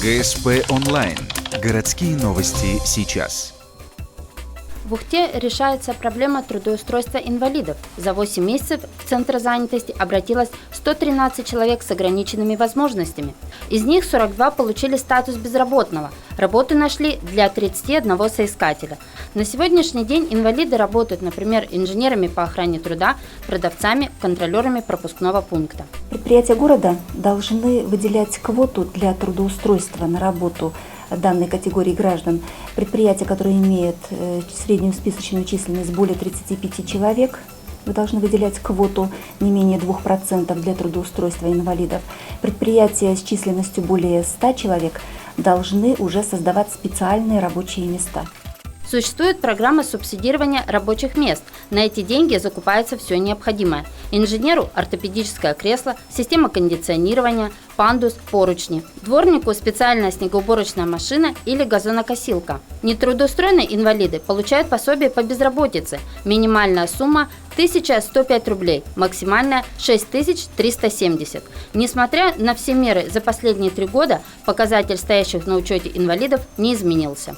ГСП онлайн. Городские новости сейчас. В Ухте решается проблема трудоустройства инвалидов. За 8 месяцев в Центр занятости обратилось 113 человек с ограниченными возможностями. Из них 42 получили статус безработного. Работу нашли для 31 соискателя. На сегодняшний день инвалиды работают, например, инженерами по охране труда, продавцами, контролерами пропускного пункта. Предприятия города должны выделять квоту для трудоустройства на работу данной категории граждан. Предприятия, которые имеют среднюю списочную численность более 35 человек, вы должны выделять квоту не менее 2% для трудоустройства инвалидов. Предприятия с численностью более 100 человек должны уже создавать специальные рабочие места. Существует программа субсидирования рабочих мест. На эти деньги закупается все необходимое. Инженеру – ортопедическое кресло, система кондиционирования, пандус, поручни. Дворнику – специальная снегоуборочная машина или газонокосилка. Нетрудоустроенные инвалиды получают пособие по безработице. Минимальная сумма – 1105 рублей, максимальная – 6370. Несмотря на все меры за последние 3 года, показатель стоящих на учете инвалидов не изменился.